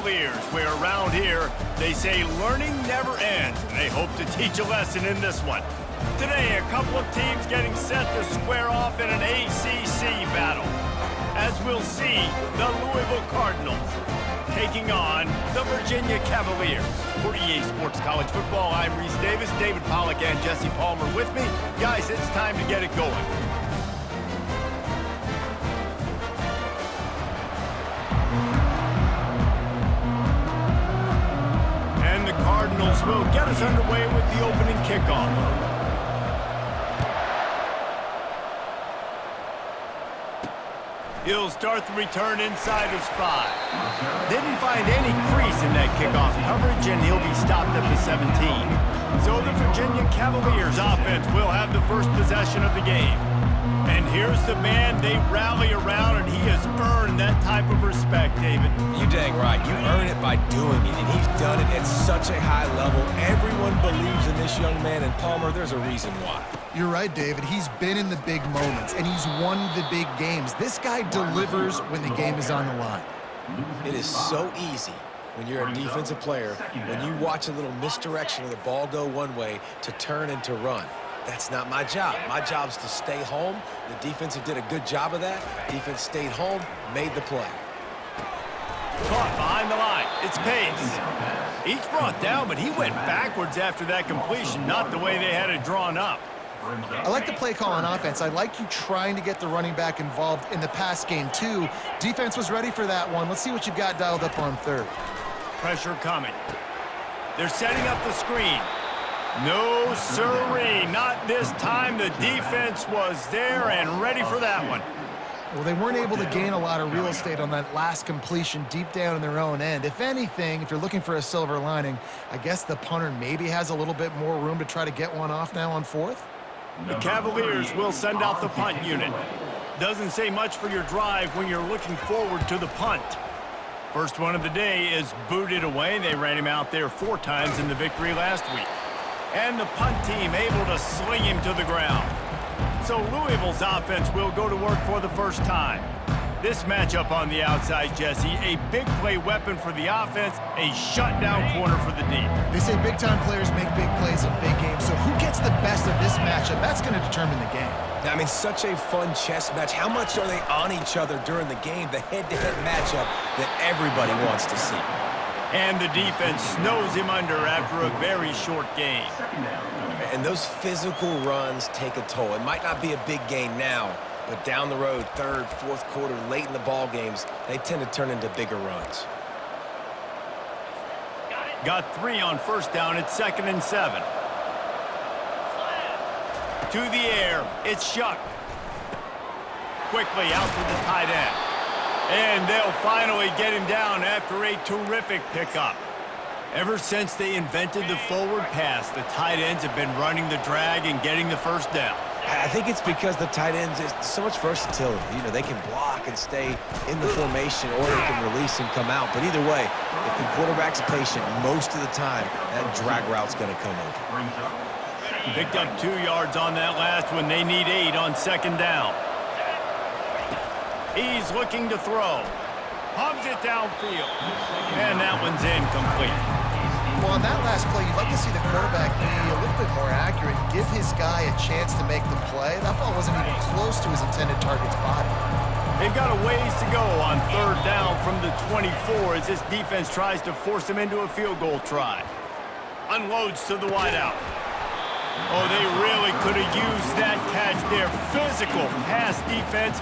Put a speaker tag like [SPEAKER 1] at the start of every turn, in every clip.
[SPEAKER 1] Cavaliers, where around here they say learning never ends, and they hope to teach a lesson in this one. Today, a couple of teams getting set to square off in an ACC battle. As we'll see, the Louisville Cardinals taking on the Virginia Cavaliers. For EA Sports College Football, I'm Reese Davis, David Pollack, and Jesse Palmer with me. Guys, it's time to get it going. And the Cardinals will get us underway with the opening kickoff. He'll start the return inside his 5. Didn't find any crease in that kickoff coverage, and he'll be stopped at the 17. So the Virginia Cavaliers offense will have the first possession of the game. And here's the man they rally around, and he has earned that type of respect, David.
[SPEAKER 2] You dang right. You earn it by doing it, and he's done it at such a high level. Everyone believes in this young man, and Palmer, there's a reason why.
[SPEAKER 3] You're right, David. He's been in the big moments, and he's won the big games. This guy delivers when the game is on the line.
[SPEAKER 2] It is so easy when you're a defensive player, when you watch a little misdirection of the ball go one way to turn and to run. That's not my job. My job is to stay home. The defensive did a good job of that. Defense stayed home, made the play.
[SPEAKER 1] Caught behind the line. It's Pace. He's brought down, but he went backwards after that completion, not the way they had it drawn up.
[SPEAKER 3] I like the play call on offense. I like you trying to get the running back involved in the pass game, too. Defense was ready for that one. Let's see what you've got dialed up on third.
[SPEAKER 1] Pressure coming. They're setting up the screen. No siree, not this time. The defense was there and ready for that one.
[SPEAKER 3] Well, they weren't able to gain a lot of real estate on that last completion deep down in their own end. If anything, if you're looking for a silver lining, I guess the punter maybe has a little bit more room to try to get one off now on fourth.
[SPEAKER 1] The Cavaliers will send out the punt unit. Doesn't say much for your drive when you're looking forward to the punt. First one of the day is booted away. They ran him out there 4 times in the victory last week. And the punt team able to sling him to the ground. So Louisville's offense will go to work for the first time. This matchup on the outside, Jesse, a big play weapon for the offense, a shutdown corner for the D.
[SPEAKER 3] They say big-time players make big plays in big games, so who gets the best of this matchup? That's going to determine the game.
[SPEAKER 2] I mean, such a fun chess match. How much are they on each other during the game? The head-to-head matchup that everybody wants to see.
[SPEAKER 1] And the defense snows him under after a very short game.
[SPEAKER 2] And those physical runs take a toll. It might not be a big gain now, but down the road, third, fourth quarter, late in the ball games, they tend to turn into bigger runs.
[SPEAKER 1] Got 3 on first down. It's 2nd and 7. To the air. It's Shuck. Quickly out to the tight end. And they'll finally get him down after a terrific pickup. Ever since they invented the forward pass, the tight ends have been running the drag and getting the first down.
[SPEAKER 2] I think it's because the tight ends is so much versatility. You know, they can block and stay in the formation, or they can release and come out. But either way, if the quarterback's patient, most of the time, that drag route's going to come open.
[SPEAKER 1] Picked up 2 yards on that last one. They need 8 on 2nd down. He's looking to throw. Hugs it downfield. And that one's incomplete.
[SPEAKER 3] Well, on that last play, you'd like to see the quarterback be a little bit more accurate, give his guy a chance to make the play. That ball wasn't even close to his intended target's body.
[SPEAKER 1] They've got a ways to go on 3rd down from the 24 as this defense tries to force him into a field goal try. Unloads to the wideout. Oh, they really could have used that catch there. Physical pass defense.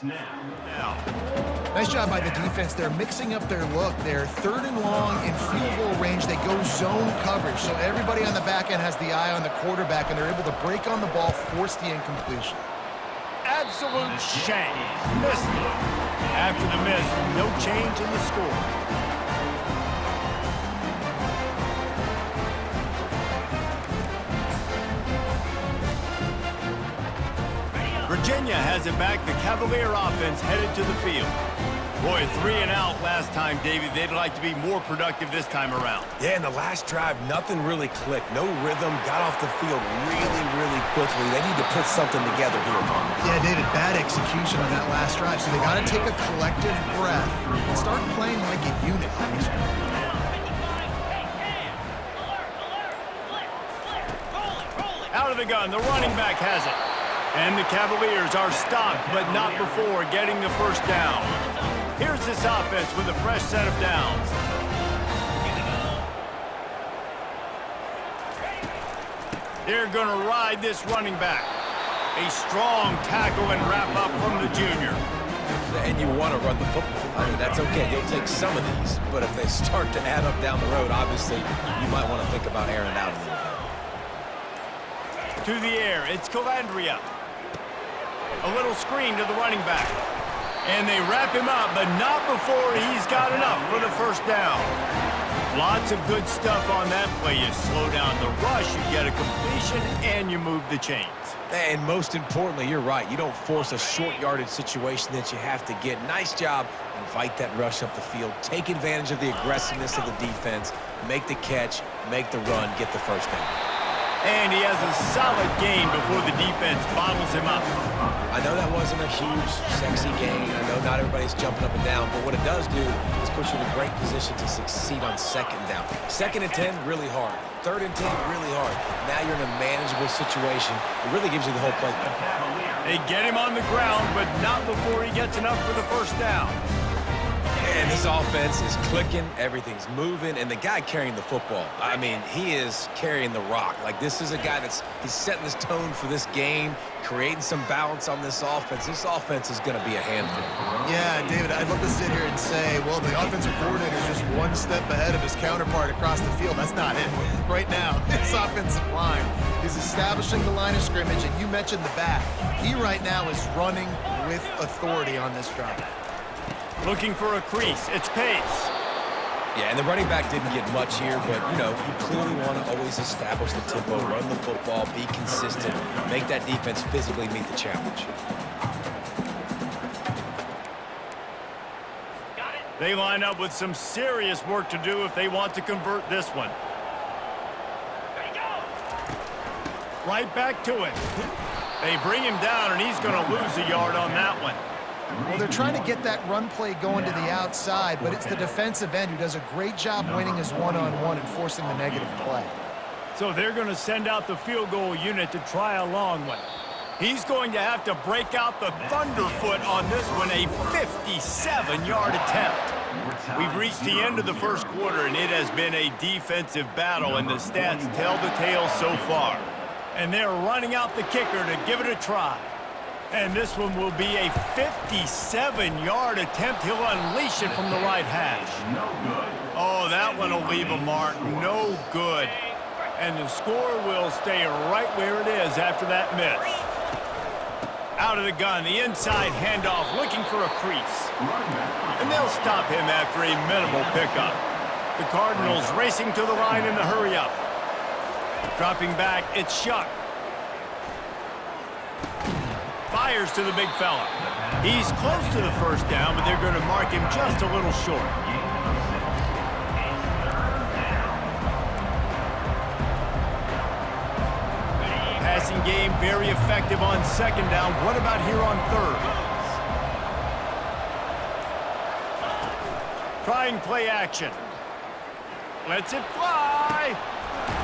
[SPEAKER 1] Now,
[SPEAKER 3] Nice job by the defense. They're mixing up their look. They're 3rd and long in field goal range. They go zone coverage. So everybody on the back end has the eye on the quarterback, and they're able to break on the ball, force the incompletion.
[SPEAKER 1] absolute shank. Missed it. After the miss, no change in the score. Virginia has it back. The Cavalier offense headed to the field. Boy, 3 and out last time, David. They'd like to be more productive this time around.
[SPEAKER 2] Yeah, in the last drive, nothing really clicked. No rhythm, got off the field really quickly. They need to put something together here, Tom.
[SPEAKER 3] Yeah, David, bad execution on that last drive. So they got to take a collective breath and start playing like a unit.
[SPEAKER 1] Out of the gun, the running back has it. And the Cavaliers are stopped, but not before getting the first down. Here's this offense with a fresh set of downs. They're going to ride this running back. A strong tackle and wrap up from the junior.
[SPEAKER 2] And you want to run the football. I mean, that's okay. You'll take some of these. But if they start to add up down the road, obviously, you might want to think about airing it out a little bit.
[SPEAKER 1] To the air, it's Calandria. A little screen to the running back. And they wrap him up, but not before he's got enough for the first down. Lots of good stuff on that play. You slow down the rush, you get a completion, and you move the chains.
[SPEAKER 2] And most importantly, you're right. You don't force a short yardage situation that you have to get. Nice job. Invite that rush up the field. Take advantage of the aggressiveness of the defense. Make the catch, make the run, get the first down.
[SPEAKER 1] And he has a solid gain before the defense bottles him up.
[SPEAKER 2] I know that wasn't a huge, sexy gain. I know not everybody's jumping up and down, but what it does do is put you in a great position to succeed on 2nd down. 2nd and 10, really hard. 3rd and 10, really hard. Now you're in a manageable situation. It really gives you the whole playbook.
[SPEAKER 1] They get him on the ground, but not before he gets enough for the first down.
[SPEAKER 2] And this offense is clicking, everything's moving, and the guy carrying the football, I mean, he is carrying the rock. Like, this is a guy he's setting this tone for this game, creating some balance on this offense. This offense is going to be a handful.
[SPEAKER 3] Yeah, David, I'd love to sit here and say, well, the offensive coordinator is just one step ahead of his counterpart across the field. That's not it. Right now, this offensive line is establishing the line of scrimmage, and you mentioned the back. He right now is running with authority on this drive.
[SPEAKER 1] Looking for a crease. It's Pace.
[SPEAKER 2] Yeah, and the running back didn't get much here, but, you know, you clearly want to always establish the tempo, run the football, be consistent, make that defense physically meet the challenge.
[SPEAKER 1] They line up with some serious work to do if they want to convert this one. Right back to it. They bring him down, and he's going to lose a yard on that one.
[SPEAKER 3] Well, they're trying to get that run play going to the outside, but it's the defensive end who does a great job winning his one-on-one and forcing the negative play.
[SPEAKER 1] So they're going to send out the field goal unit to try a long one. He's going to have to break out the thunderfoot on this one, a 57-yard attempt. We've reached the end of the first quarter, and it has been a defensive battle, and the stats tell the tale so far. And they're running out the kicker to give it a try. And this one will be a 57-yard attempt. He'll unleash it from the right hash. Oh, that one will leave a mark. No good. And the score will stay right where it is after that miss. Out of the gun, the inside handoff, looking for a crease. And they'll stop him after a minimal pickup. The Cardinals racing to the line in the hurry-up. Dropping back, it's Shuck. Fires to the big fella. He's close to the first down, but they're going to mark him just a little short. Passing game very effective on 2nd down. What about here on 3rd? Trying play action. Lets it fly.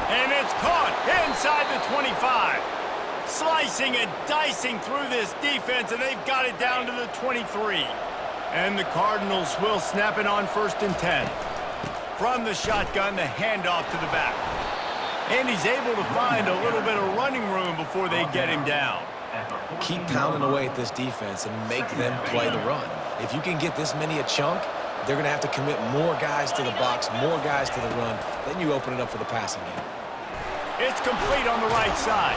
[SPEAKER 1] And it's caught inside the 25. Slicing and dicing through this defense, and they've got it down to the 23. And the Cardinals will snap it on 1st and 10. From the shotgun, the handoff to the back. And he's able to find a little bit of running room before they get him down.
[SPEAKER 2] Keep pounding away at this defense and make them play the run. If you can get this many a chunk, they're going to have to commit more guys to the box, more guys to the run. Then you open it up for the passing game.
[SPEAKER 1] It's complete on the right side.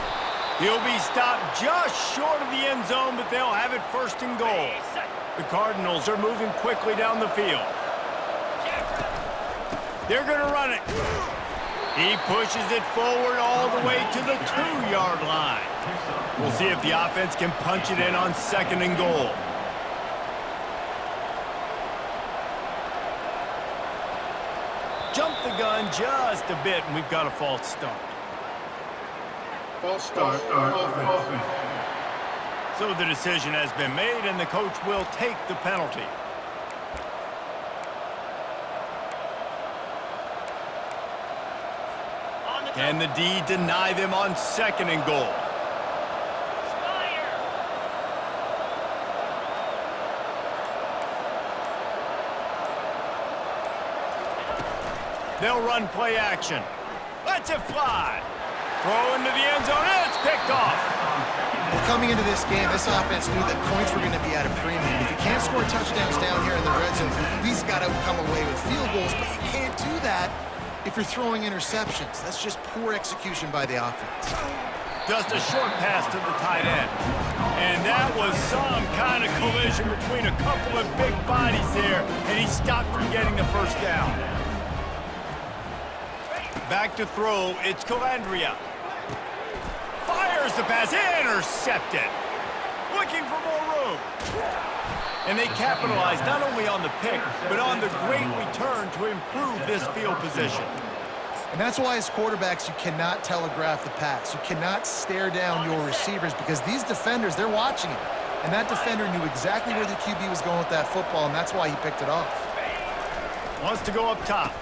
[SPEAKER 1] He'll be stopped just short of the end zone, but they'll have it first and goal. The Cardinals are moving quickly down the field. They're going to run it. He pushes it forward all the way to the 2-yard line. We'll see if the offense can punch it in on second and goal. Jump the gun just a bit, and we've got a false start.
[SPEAKER 4] False start. Offense.
[SPEAKER 1] So the decision has been made, and the coach will take the penalty. Can the D deny them on second and goal? They'll run play action. Let's it fly. Throw into the end zone, and it's picked off.
[SPEAKER 3] Well, coming into this game, this offense knew that points were going to be at a premium. If you can't score touchdowns down here in the red zone, you at least got to come away with field goals, but you can't do that if you're throwing interceptions. That's just poor execution by the offense.
[SPEAKER 1] Just a short pass to the tight end. And that was some kind of collision between a couple of big bodies there, and he stopped from getting the first down. Back to throw, it's Calandria. Fires the pass, intercepted. Looking for more room. And they capitalize not only on the pick, but on the great return to improve this field position.
[SPEAKER 3] And that's why as quarterbacks, you cannot telegraph the pass. You cannot stare down your receivers because these defenders, they're watching it. And that defender knew exactly where the QB was going with that football, and that's why he picked it off.
[SPEAKER 1] Wants to go up top.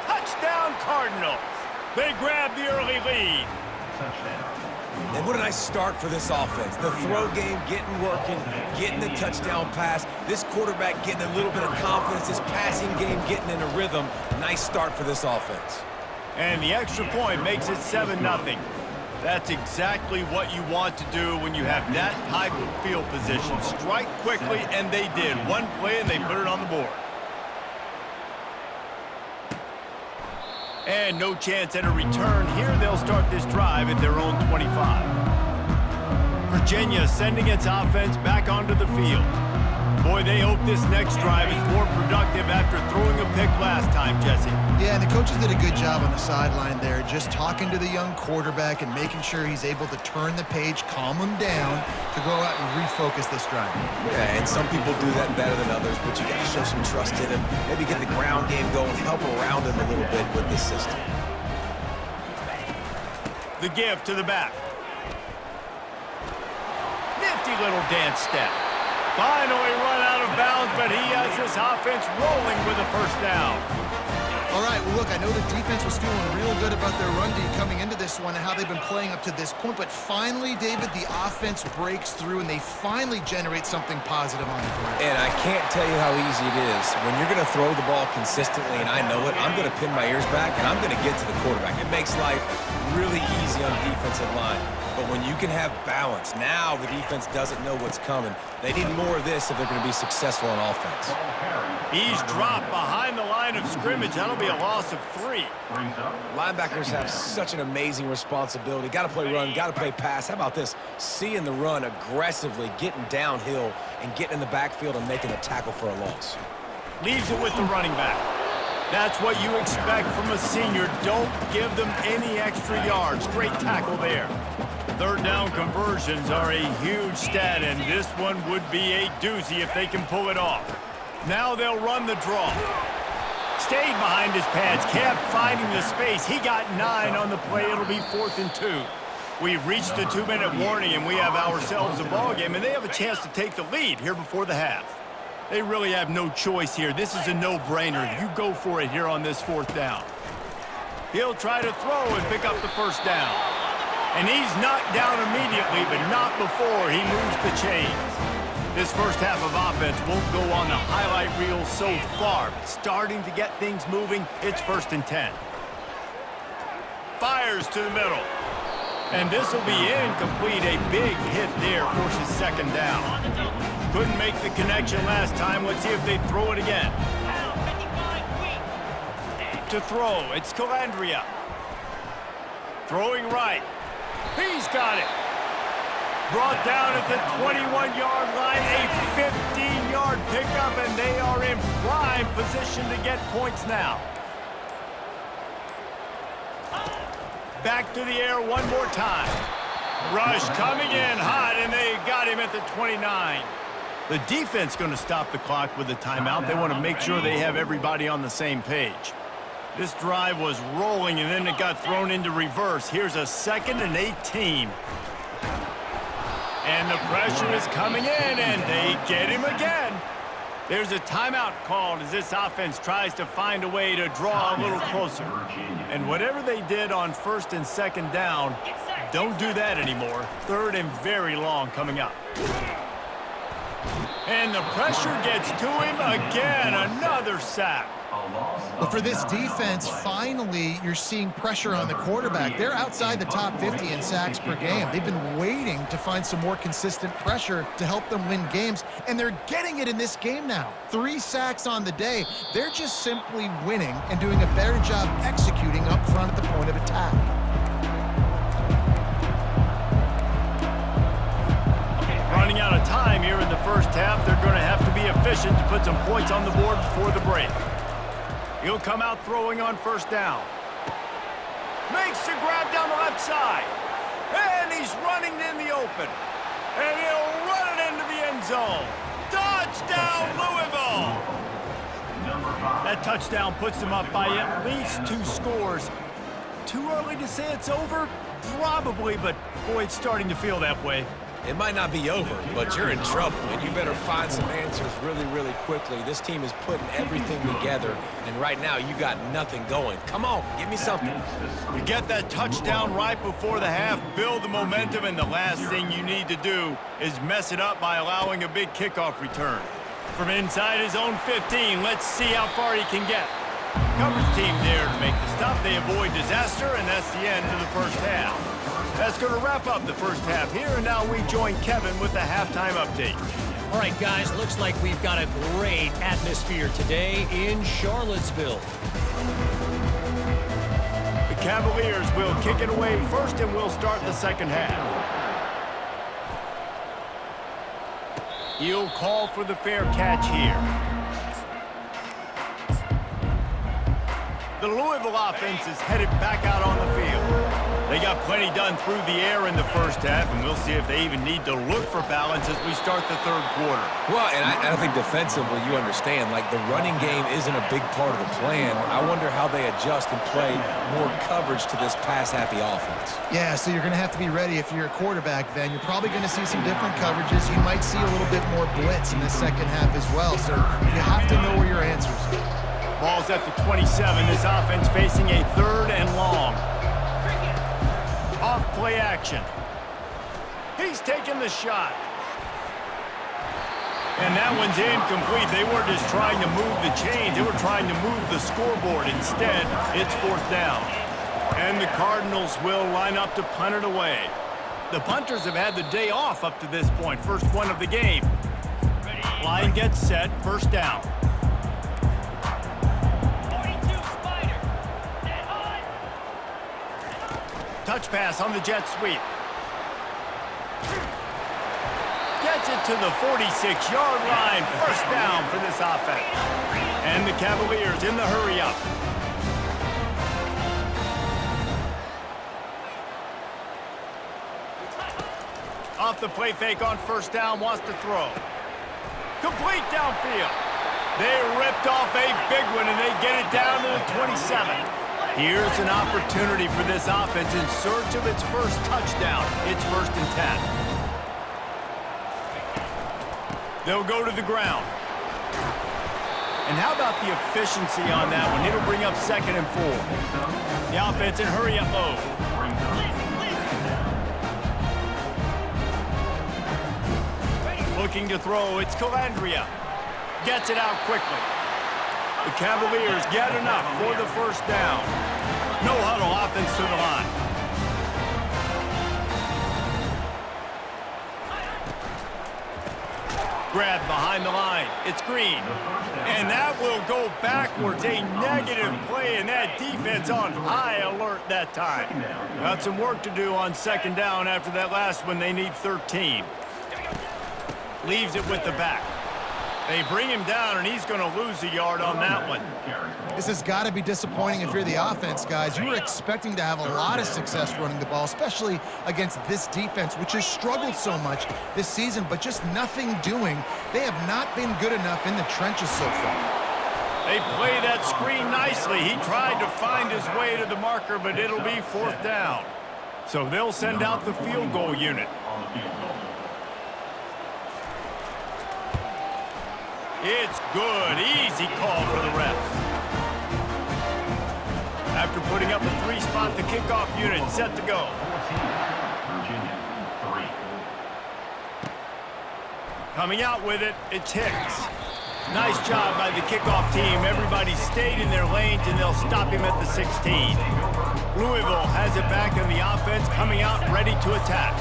[SPEAKER 1] Touchdown Cardinals. They grab the early lead.
[SPEAKER 2] And what a nice start for this offense. The throw game getting working, getting the touchdown pass. This quarterback getting a little bit of confidence. This passing game getting in a rhythm. Nice start for this offense.
[SPEAKER 1] And the extra point makes it 7-0. That's exactly what you want to do when you have that type of field position. Strike quickly, and they did. One play, and they put it on the board. And no chance at a return here. They'll start this drive at their own 25. Virginia sending its offense back onto the field. Boy, they hope this next drive is more productive after throwing a pick last time, Jesse.
[SPEAKER 3] Yeah, and the coaches did a good job on the sideline there, just talking to the young quarterback and making sure he's able to turn the page, calm him down, to go out and refocus this drive.
[SPEAKER 2] Yeah, and some people do that better than others, but you got to show some trust in him, maybe get the ground game going, help around him a little bit with this system.
[SPEAKER 1] The give to the back. Nifty little dance step. Finally run out of bounds, but he has this offense rolling with a first down.
[SPEAKER 3] All right, well, look, I know the defense was feeling real good about their run D coming into this one and how they've been playing up to this point, but finally, David, the offense breaks through and they finally generate something positive on the ground.
[SPEAKER 2] And I can't tell you how easy it is. When you're going to throw the ball consistently, and I know it, I'm going to pin my ears back, and I'm going to get to the quarterback. It makes life really easy on the defensive line. But when you can have balance, now the defense doesn't know what's coming. They need more of this if they're going to be successful on offense.
[SPEAKER 1] He's dropped behind the line of scrimmage. That'll be a loss of 3.
[SPEAKER 2] Linebackers have such an amazing responsibility. Got to play run, got to play pass. How about this? Seeing the run aggressively, getting downhill, and getting in the backfield and making a tackle for a loss.
[SPEAKER 1] Leaves it with the running back. That's what you expect from a senior. Don't give them any extra yards. Great tackle there. Third down conversions are a huge stat, and this one would be a doozy if they can pull it off. Now they'll run the draw. Stayed behind his pads, kept finding the space. He got 9 on the play. It'll be 4th and 2. We've reached the 2-minute warning, and we have ourselves a ball game, and they have a chance to take the lead here before the half. They really have no choice here. This is a no-brainer. You go for it here on this 4th down. He'll try to throw and pick up the first down. And he's knocked down immediately, but not before he moves the chains. This first half of offense won't go on the highlight reel so far, but starting to get things moving, it's 1st and 10. Fires to the middle. And this will be incomplete. A big hit there forces second down. Couldn't make the connection last time. Let's see if they throw it again. To throw, it's Calandria. Throwing right. He's got it. Brought down at the 21-yard line, a 15-yard pickup, and they are in prime position to get points now. Back to the air one more time. Rush coming in hot, and they got him at the 29. The defense going to stop the clock with a timeout. They want to make sure they have everybody on the same page. This drive was rolling, and then it got thrown into reverse. Here's a 2nd and 18. And the pressure is coming in, and they get him again. There's a timeout called as this offense tries to find a way to draw a little closer. And whatever they did on 1st and 2nd down, don't do that anymore. 3rd and very long coming up. And the pressure gets to him again. Another sack.
[SPEAKER 3] But for this defense, finally, you're seeing pressure on the quarterback. They're outside the top 50 in sacks per game. They've been waiting to find some more consistent pressure to help them win games, and they're getting it in this game now. 3 sacks on the day. They're just simply winning and doing a better job executing up front at the point of attack.
[SPEAKER 1] Running out of time here in the first half. They're going to have to be efficient to put some points on the board before the break. He'll come out throwing on 1st down. Makes the grab down the left side. And he's running in the open. And he'll run it into the end zone. Touchdown, Louisville! That touchdown puts them up by at least 2 scores. Too early to say it's over? Probably, but boy, it's starting to feel that way.
[SPEAKER 2] It might not be over, but you're in trouble, and you better find some answers really, really quickly. This team is putting everything together, and right now you got nothing going. Come on, give me something.
[SPEAKER 1] You get that touchdown right before the half, build the momentum, and the last thing you need to do is mess it up by allowing a big kickoff return. From inside his own 15, let's see how far he can get. Coverage team there to make the stop. They avoid disaster, and that's the end of the first half. That's going to wrap up the first half here, and now we join Kevin with the halftime update.
[SPEAKER 5] All right, guys, looks like we've got a great atmosphere today in Charlottesville.
[SPEAKER 1] The Cavaliers will kick it away first, and we'll start the second half. He'll call for the fair catch here. The Louisville offense is headed back out on the field. They got plenty done through the air in the first half, and we'll see if they even need to look for balance as we start the 3rd quarter.
[SPEAKER 2] Well, and I think defensively you understand, like the running game isn't a big part of the plan. I wonder how they adjust and play more coverage to this pass-happy offense.
[SPEAKER 3] Yeah, so you're going to have to be ready if you're a quarterback then. You're probably going to see some different coverages. You might see a little bit more blitz in the second half as well, so you have to know where your answers are.
[SPEAKER 1] Ball's at the 27. This offense facing a 3rd and long. Off play action. He's taking the shot. And that one's incomplete. They weren't just trying to move the chains. They were trying to move the scoreboard. Instead, it's 4th down. And the Cardinals will line up to punt it away. The punters have had the day off up to this point. First one of the game. Line gets set. 1st down. Touch pass on the jet sweep. Gets it to the 46-yard line. 1st down for this offense. And the Cavaliers in the hurry-up. Off the play fake on 1st down, wants to throw. Complete downfield. They ripped off a big one, and they get it down to the 27. Here's an opportunity for this offense in search of its first touchdown. It's 1st and 10. They'll go to the ground. And how about the efficiency on that one? It'll bring up 2nd and 4. The offense in hurry-up mode. Looking to throw, it's Calandria. Gets it out quickly. The Cavaliers get enough for the 1st down. No huddle offense to the line. Grab behind the line. It's Green. And that will go backwards. A negative play, and that defense on high alert that time. Got some work to do on second down after that last one. They need 13. Leaves it with the back. They bring him down, and he's going to lose a yard on that one.
[SPEAKER 3] This has got to be disappointing if you're the offense, guys. You were expecting to have a lot of success running the ball, especially against this defense, which has struggled so much this season, but just nothing doing. They have not been good enough in the trenches so far.
[SPEAKER 1] They play that screen nicely. He tried to find his way to the marker, but it'll be fourth down. So they'll send out the field goal unit. It's good. Easy call for the ref. After putting up a 3-spot, the kickoff unit set to go. Coming out with it, it's Hicks. Nice job by the kickoff team. Everybody stayed in their lanes, and they'll stop him at the 16. Louisville has it back in the offense, coming out ready to attack.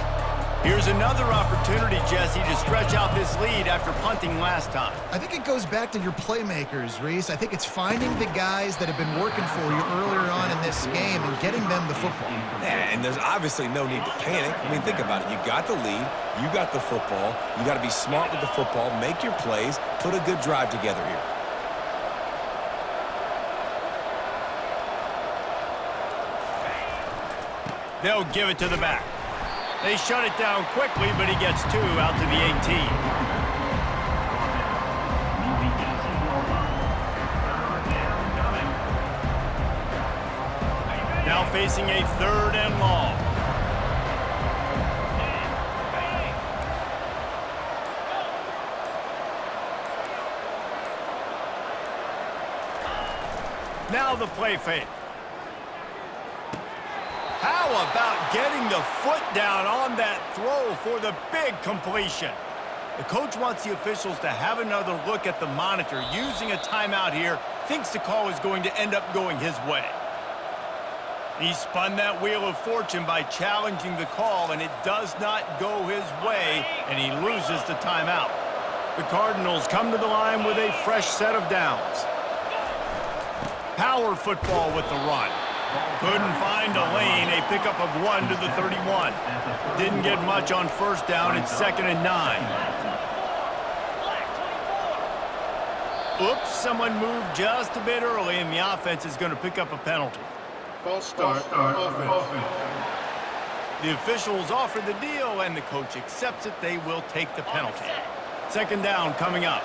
[SPEAKER 1] Here's another opportunity, Jesse, to stretch out this lead after punting last time.
[SPEAKER 3] I think it goes back to your playmakers, Reese. I think it's finding the guys that have been working for you earlier on in this game and getting them the football.
[SPEAKER 2] Yeah, and there's obviously no need to panic. I mean, think about it. You got the lead. You got the football. You got to be smart with the football, make your plays, put a good drive together here.
[SPEAKER 1] They'll give it to the back. They shut it down quickly, but he gets 2 out to the 18. Now facing a 3rd and long. Now the play fake. How about getting the foot down on that throw for the big completion? The coach wants the officials to have another look at the monitor. Using a timeout here, thinks the call is going to end up going his way. He spun that wheel of fortune by challenging the call, and it does not go his way, and he loses the timeout. The Cardinals come to the line with a fresh set of downs. Power football with the run. Couldn't find a lane, a pickup of 1 to the 31. Didn't get much on first down, it's 2nd and 9. Oops, someone moved just a bit early, and the offense is going to pick up a penalty.
[SPEAKER 4] False start. Offense.
[SPEAKER 1] The officials offer the deal, and the coach accepts it. They will take the penalty. 2nd down coming up.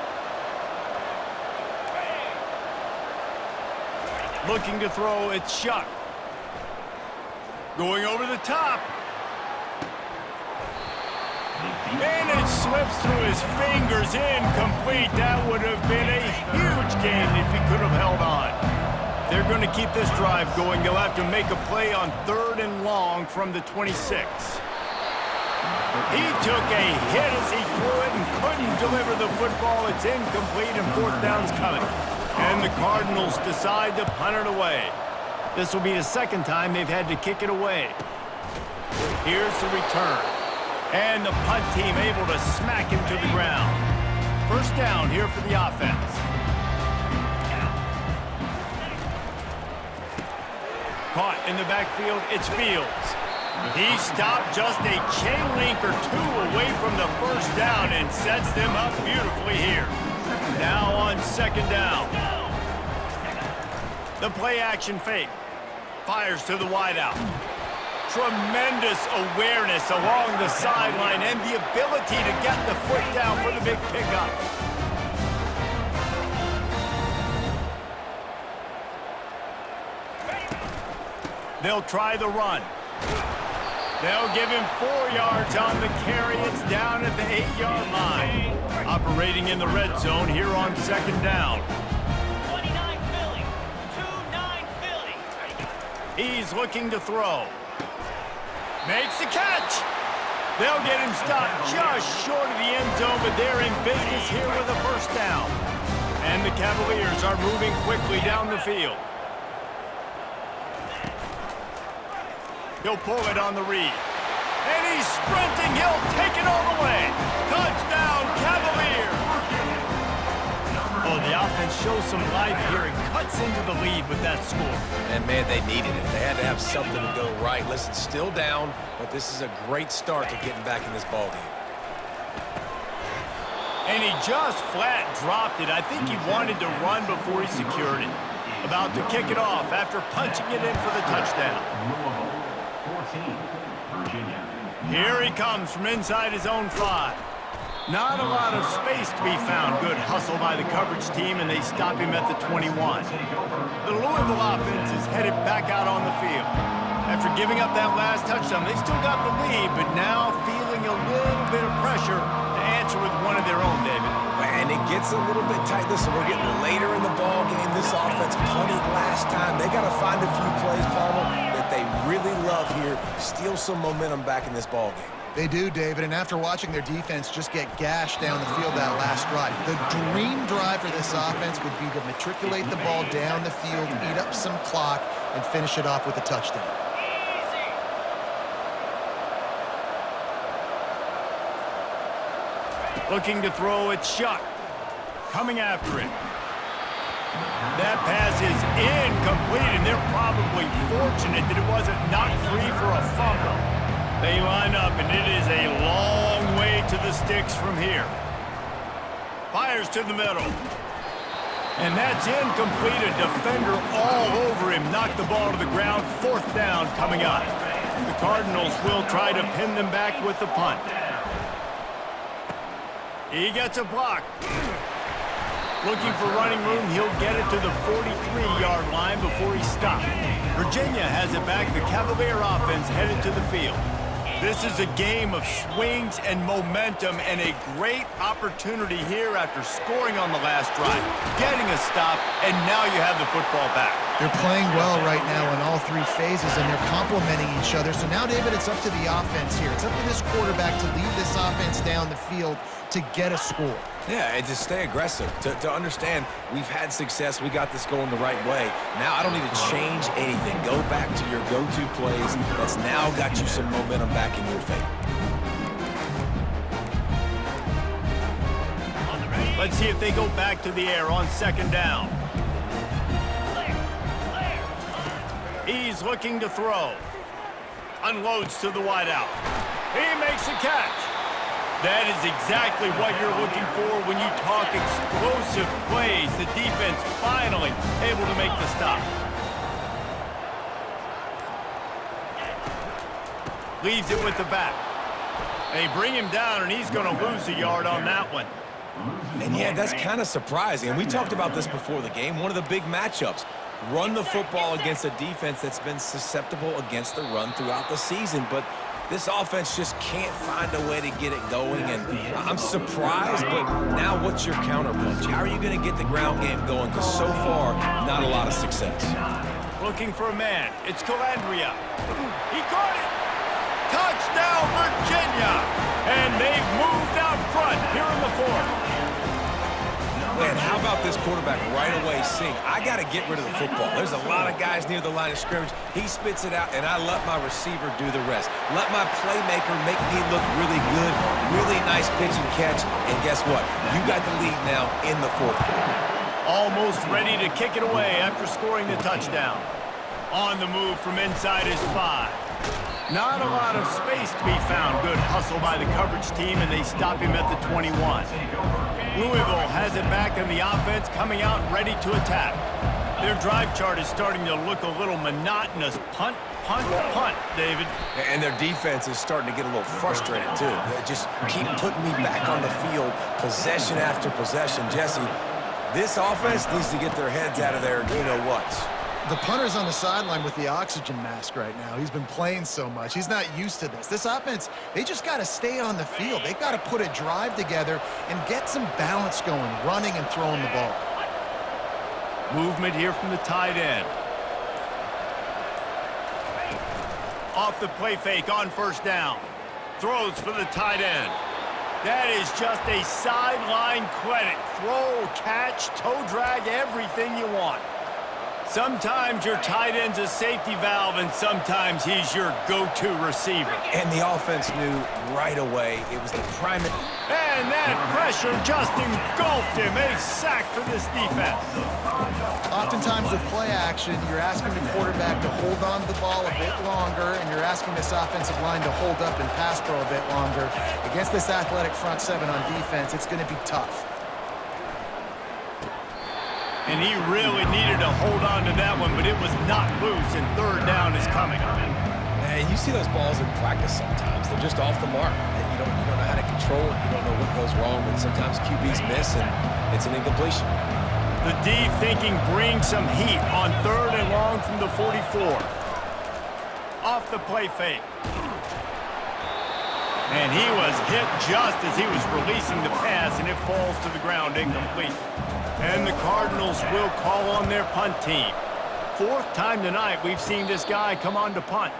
[SPEAKER 1] Looking to throw, it's Shuck. Going over the top. And it slips through his fingers, incomplete. That would have been a huge gain if he could have held on. They're going to keep this drive going. They'll have to make a play on 3rd and long from the 26. He took a hit as he threw it and couldn't deliver the football. It's incomplete, and 4th down's coming. And the Cardinals decide to punt it away. This will be the 2nd time they've had to kick it away. Here's the return. And the punt team able to smack him to the ground. 1st down here for the offense. Caught in the backfield, it's Fields. He stopped just a chain link or 2 away from the 1st down and sets them up beautifully here. Now on 2nd down. The play action fake. Fires to the wideout. Tremendous awareness along the sideline and the ability to get the foot down for the big pickup. They'll try the run. They'll give him 4 yards on the carry. It's down at the 8-yard line. Operating in the red zone here on 2nd down.
[SPEAKER 6] 29 Philly. 2-9 Philly.
[SPEAKER 1] He's looking to throw. Makes the catch. They'll get him stopped just short of the end zone, but they're in business here with a 1st down. And the Cavaliers are moving quickly down the field. He'll pull it on the read. And he's sprinting. He'll take it all the way. Touchdown, Cavaliers. So the offense shows some life here and cuts into the lead with that score.
[SPEAKER 2] And, man, they needed it. They had to have something to go right. Listen, still down, but this is a great start to getting back in this ballgame.
[SPEAKER 1] And he just flat dropped it. I think he wanted to run before he secured it. About to kick it off after punching it in for the touchdown. Here he comes from inside his own 5. Not a lot of space to be found. Good hustle by the coverage team, and they stop him at the 21. The Louisville offense is headed back out on the field. After giving up that last touchdown, they still got the lead, but now feeling a little bit of pressure to answer with one of their own, David.
[SPEAKER 2] And it gets a little bit tight. Listen, we're getting later in the ball game. This offense punted last time. They got to find a few plays, Palmer, that they really love here. Steal some momentum back in this ball game.
[SPEAKER 3] They do, David, and after watching their defense just get gashed down the field that last drive, the dream drive for this offense would be to matriculate the ball down the field, eat up some clock, and finish it off with a touchdown.
[SPEAKER 1] Looking to throw, it's Shuck. Coming after it. That pass is incomplete, and they're probably fortunate that it wasn't knocked free for a fumble. They line up, and it is a long way to the sticks from here. Fires to the middle. And that's incomplete. A defender all over him. Knocked the ball to the ground. 4th down coming up. The Cardinals will try to pin them back with the punt. He gets a block. Looking for running room, he'll get it to the 43-yard line before he stopped. Virginia has it back. The Cavalier offense headed to the field. This is a game of swings and momentum and a great opportunity here after scoring on the last drive, getting a stop, and now you have the football back.
[SPEAKER 3] They're playing well right now in all 3 phases, and they're complementing each other. So now, David, it's up to the offense here. It's up to this quarterback to lead this offense down the field to get a score.
[SPEAKER 2] Yeah, and to stay aggressive, to understand we've had success, we got this going the right way. Now I don't need to change anything. Go back to your go-to plays. That's now got you some momentum back in your favor.
[SPEAKER 1] Let's see if they go back to the air on 2nd down. He's looking to throw. Unloads to the wideout. He makes a catch. That is exactly what you're looking for when you talk explosive plays. The defense finally able to make the stop. Leaves it with the back. They bring him down, and he's going to lose a yard on that one.
[SPEAKER 2] And yeah, that's kind of surprising. And we talked about this before the game. One of the big matchups. Run the football against a defense that's been susceptible against the run throughout the season. But this offense just can't find a way to get it going. And I'm surprised, but now what's your counterpunch? How are you going to get the ground game going? Because so far, not a lot of success.
[SPEAKER 1] Looking for a man. It's Calandria. He caught it. Touchdown, Virginia. And they've moved out front here in the 4th.
[SPEAKER 2] Man, how about this quarterback right away seeing, I got to get rid of the football. There's a lot of guys near the line of scrimmage. He spits it out, and I let my receiver do the rest. Let my playmaker make me look really good, really nice pitch and catch. And guess what? You got the lead now in the 4th quarter.
[SPEAKER 1] Almost ready to kick it away after scoring the touchdown. On the move from inside his 5. Not a lot of space to be found. Good hustle by the coverage team, and they stop him at the 21. Louisville has it back in the offense, coming out ready to attack. Their drive chart is starting to look a little monotonous. Punt, punt, punt, David.
[SPEAKER 2] And their defense is starting to get a little frustrated, too. They just keep putting me back on the field, possession after possession. Jesse, this offense needs to get their heads out of their you-know-whats.
[SPEAKER 3] The punter's on the sideline with the oxygen mask right now. He's been playing so much. He's not used to this. This offense, they just got to stay on the field. They've got to put a drive together and get some balance going, running and throwing the ball.
[SPEAKER 1] Movement here from the tight end. Off the play fake on 1st down. Throws for the tight end. That is just a sideline credit. Throw, catch, toe drag, everything you want. Sometimes your tight end's a safety valve, and sometimes he's your go-to receiver.
[SPEAKER 2] And the offense knew right away it was the primary.
[SPEAKER 1] And that pressure just engulfed him. A sack for this defense.
[SPEAKER 3] Oftentimes with play action, you're asking the quarterback to hold on to the ball a bit longer, and you're asking this offensive line to hold up and pass pro a bit longer. Against this athletic front seven on defense, it's going to be tough.
[SPEAKER 1] And he really needed to hold on to that one, but it was not loose, and third down is coming.
[SPEAKER 2] Man, you see those balls in practice sometimes. They're just off the mark. You don't know how to control it. You don't know what goes wrong, but sometimes QBs miss, and it's an incompletion.
[SPEAKER 1] The D thinking brings some heat on third and long from the 44. Off the play fake. And he was hit just as he was releasing the pass, and it falls to the ground incomplete. And the Cardinals will call on their punt team. Fourth time tonight we've seen this guy come on to punt.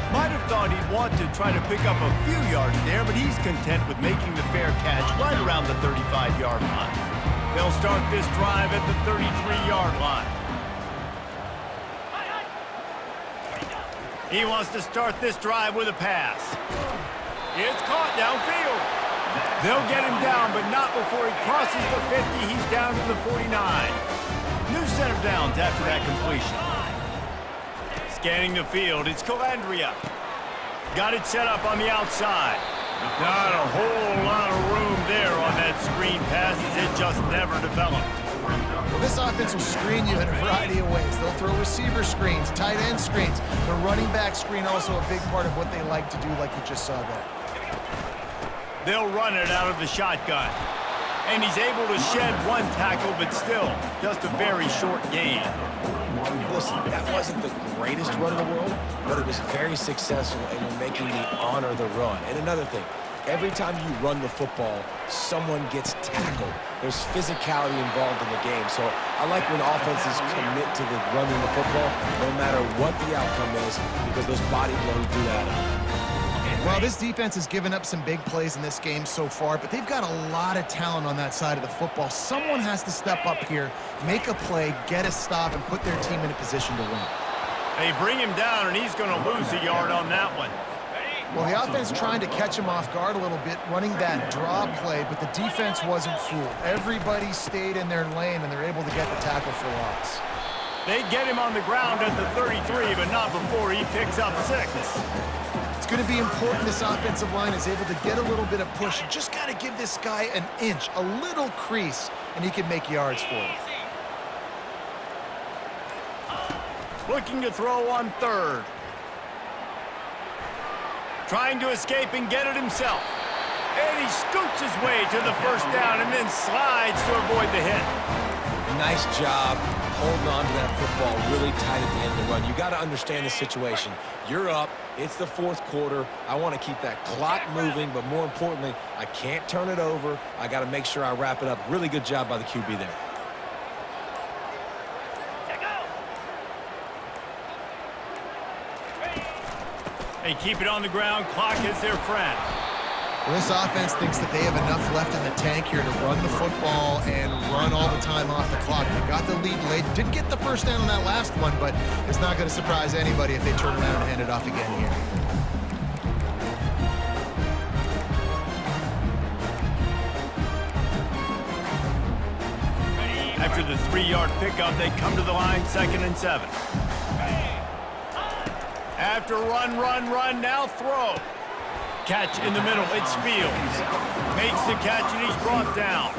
[SPEAKER 1] Might have thought he'd want to try to pick up a few yards there, but he's content with making the fair catch right around the 35-yard line. They'll start this drive at the 33-yard line. He wants to start this drive with a pass. It's caught downfield. They'll get him down, but not before he crosses the 50. He's down to the 49. New set of downs after that completion. Scanning the field, it's Calandria. Got it set up on the outside. Not a whole lot of room there on that screen pass, as it just never developed.
[SPEAKER 3] Well, this offense will screen you in a variety of ways. They'll throw receiver screens, tight end screens. The running back screen also a big part of what they like to do, like you just saw there.
[SPEAKER 1] They'll run it out of the shotgun. And he's able to shed one tackle, but still, just a very short gain.
[SPEAKER 2] Listen, that wasn't the greatest run in the world, but it was very successful, and you're making me honor the run. And another thing, every time you run the football, someone gets tackled. There's physicality involved in the game. So I like when offenses commit to the running the football, no matter what the outcome is, because those body blows do add up.
[SPEAKER 3] Well, this defense has given up some big plays in this game so far, but they've got a lot of talent on that side of the football. Someone has to step up here, make a play, get a stop, and put their team in a position to win.
[SPEAKER 1] They bring him down, and he's going to lose a yard on that one.
[SPEAKER 3] Well, the offense trying to catch him off guard a little bit, running that draw play, but the defense wasn't fooled. Everybody stayed in their lane, and they're able to get the tackle for loss.
[SPEAKER 1] They get him on the ground at the 33, but not before he picks up 6.
[SPEAKER 3] It's going to be important this offensive line is able to get a little bit of push. You just got to give this guy an inch, a little crease, and he can make yards for it.
[SPEAKER 1] Looking to throw on third. Trying to escape and get it himself. And he scoots his way to the first down and then slides to avoid the hit.
[SPEAKER 2] Nice job holding on to that football really tight at the end of the run. You got to understand the situation. You're up. It's the fourth quarter. I want to keep that clock moving, but more importantly, I can't turn it over. I got to make sure I wrap it up. Really good job by the QB there.
[SPEAKER 1] They keep it on the ground. Clock is their friend.
[SPEAKER 3] Well, this offense thinks that they have enough left in the tank here to run the football and run all the time off the clock. They got the lead late. Didn't get the first down on that last one, but it's not going to surprise anybody if they turn around and hand it off again here.
[SPEAKER 1] After the 3-yard pickup, they come to the line, 2nd and 7. After run, now throw. Catch in the middle, it's Fields. Makes the catch and he's brought down.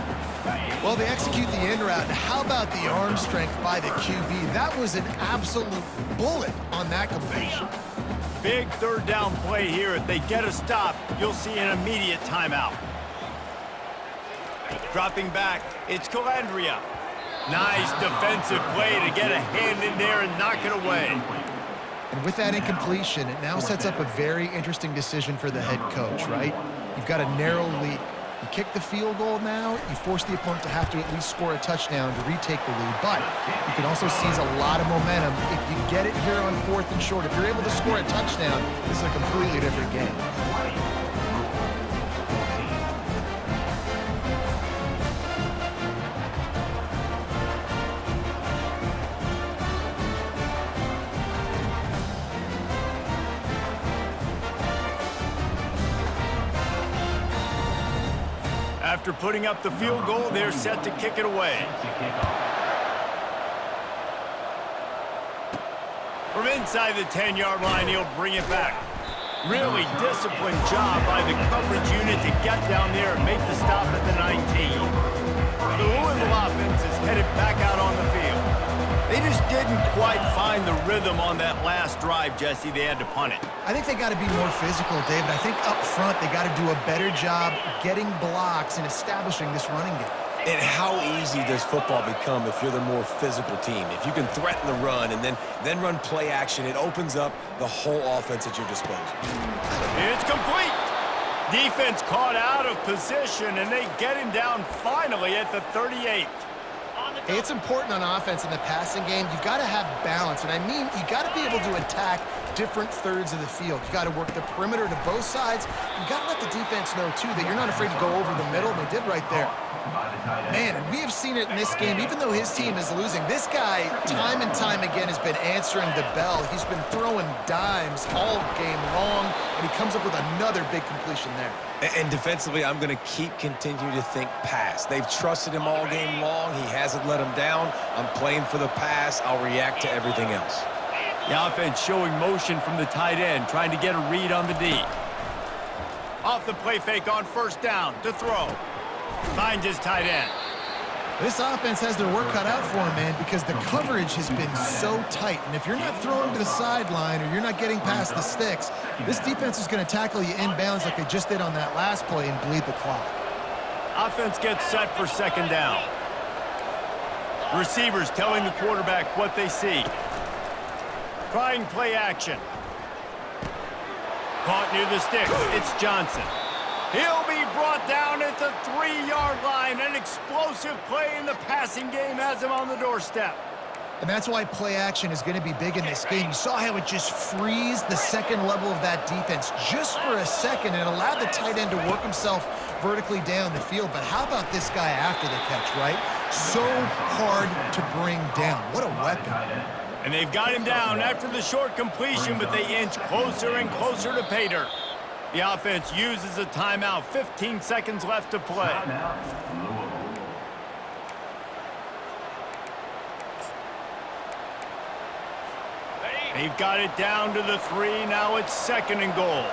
[SPEAKER 3] Well, they execute the in route. How about the arm strength by the QB? That was an absolute bullet on that completion.
[SPEAKER 1] Big third down play here. If they get a stop, you'll see an immediate timeout. Dropping back, it's Calandria. Nice defensive play to get a hand in there and knock it away.
[SPEAKER 3] And with that incompletion, it now sets up a very interesting decision for the head coach, right? You've got a narrow lead. You kick the field goal now, you force the opponent to have to at least score a touchdown to retake the lead. But you can also seize a lot of momentum if you get it here on 4th and short. If you're able to score a touchdown, this is a completely different game.
[SPEAKER 1] After putting up the field goal, they're set to kick it away. From inside the 10-yard line, he'll bring it back. Really disciplined job by the coverage unit to get down there and make the stop at the 19. The Louisville offense is headed back out on the field. They just didn't quite find the rhythm on that last drive, Jesse. They had to punt it.
[SPEAKER 3] I think they got to be more physical, David. I think up front they got to do a better job getting blocks and establishing this running game.
[SPEAKER 2] And how easy does football become if you're the more physical team? If you can threaten the run and then run play action, it opens up the whole offense at your disposal.
[SPEAKER 1] It's complete. Defense caught out of position, and they get him down finally at the 38.
[SPEAKER 3] Hey, it's important on offense in the passing game. You've got to have balance, and I mean you got to be able to attack different thirds of the field. You got to work the perimeter to both sides. You got to let the defense know, too, that you're not afraid to go over the middle, and they did right there. Man, and we have seen it in this game, even though his team is losing. This guy, time and time again, has been answering the bell. He's been throwing dimes all game long, and he comes up with another big completion there.
[SPEAKER 2] And defensively, I'm going to continue to think pass. They've trusted him all game long. He hasn't let him down. I'm playing for the pass. I'll react to everything else.
[SPEAKER 1] The offense showing motion from the tight end, trying to get a read on the D. Off the play fake on first down to throw. Finds his tight end.
[SPEAKER 3] This offense has their work cut out for him, man, because the coverage has been so tight. And if you're not throwing to the sideline or you're not getting past the sticks, this defense is going to tackle you inbounds like they just did on that last play and bleed the clock.
[SPEAKER 1] Offense gets set for second down. Receivers telling the quarterback what they see. Trying play action. Caught near the sticks. It's Johnson. He'll be brought down at the 3-yard line. An explosive play in the passing game has him on the doorstep.
[SPEAKER 3] And that's why play action is going to be big in this game. You saw how it just frees the second level of that defense just for a second and allowed the tight end to work himself vertically down the field. But how about this guy after the catch, right? So hard to bring down. What a weapon.
[SPEAKER 1] And they've got him down after the short completion, but they inch closer and closer to pay dirt. The offense uses a timeout. 15 seconds left to play. They've got it down to the 3. Now it's second and goal.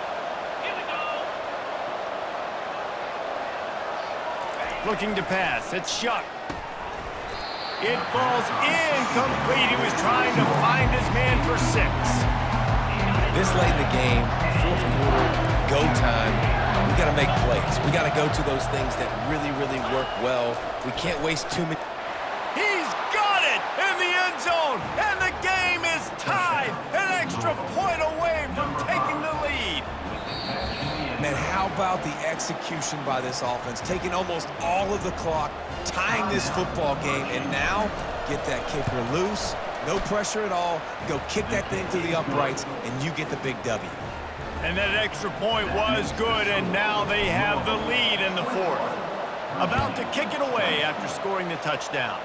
[SPEAKER 1] Looking to pass. It's Shuck. It falls incomplete. He was trying to find his man for 6.
[SPEAKER 2] This late in the game, fourth quarter, go time, we got to make plays. We got to go to those things that really, really work well. We can't waste too many.
[SPEAKER 1] He's got it in the end zone, and the game is tied. An extra point away from taking the lead.
[SPEAKER 2] Man, how about the execution by this offense? Taking almost all of the clock, tying this football game, and now get that kicker loose. No pressure at all. Go kick that thing through the uprights, and you get the big W.
[SPEAKER 1] And that extra point was good, and now they have the lead in the 4th. About to kick it away after scoring the touchdown.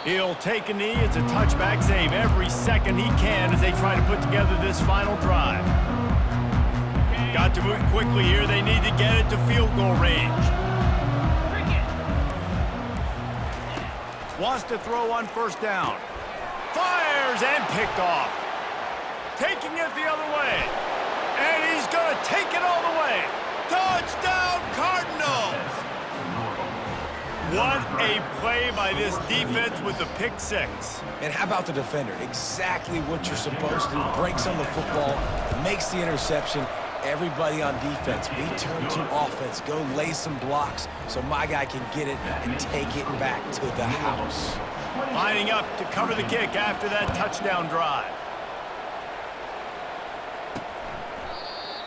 [SPEAKER 1] He'll take a knee. It's a touchback save every second he can as they try to put together this final drive. Got to move quickly here. They need to get it to field goal range. Wants to throw on first down. Fires and picked off. Taking it the other way. And he's going to take it all the way. Touchdown, Cardinals! What a play by this defense with the pick 6.
[SPEAKER 2] And how about the defender? Exactly what you're supposed to do. Breaks on the football, makes the interception. Everybody on defense, we turn to offense. Go lay some blocks so my guy can get it and take it back to the house.
[SPEAKER 1] Lining up to cover the kick after that touchdown drive.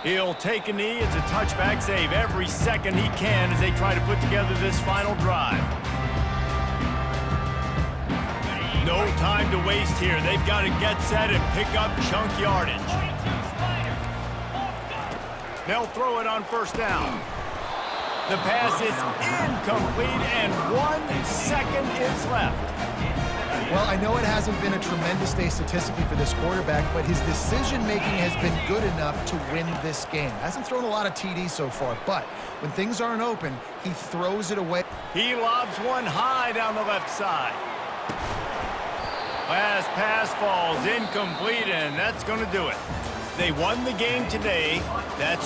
[SPEAKER 1] He'll take a knee. It's a touchback save every second he can as they try to put together this final drive. No time to waste here. They've got to get set and pick up chunk yardage. They'll throw it on first down. The pass is incomplete, and 1 second is left.
[SPEAKER 3] Well, I know it hasn't been a tremendous day statistically for this quarterback, but his decision-making has been good enough to win this game. Hasn't thrown a lot of TDs so far, but when things aren't open, he throws it away.
[SPEAKER 1] He lobs one high down the left side. Last pass falls incomplete, and that's going to do it. They won the game today. That's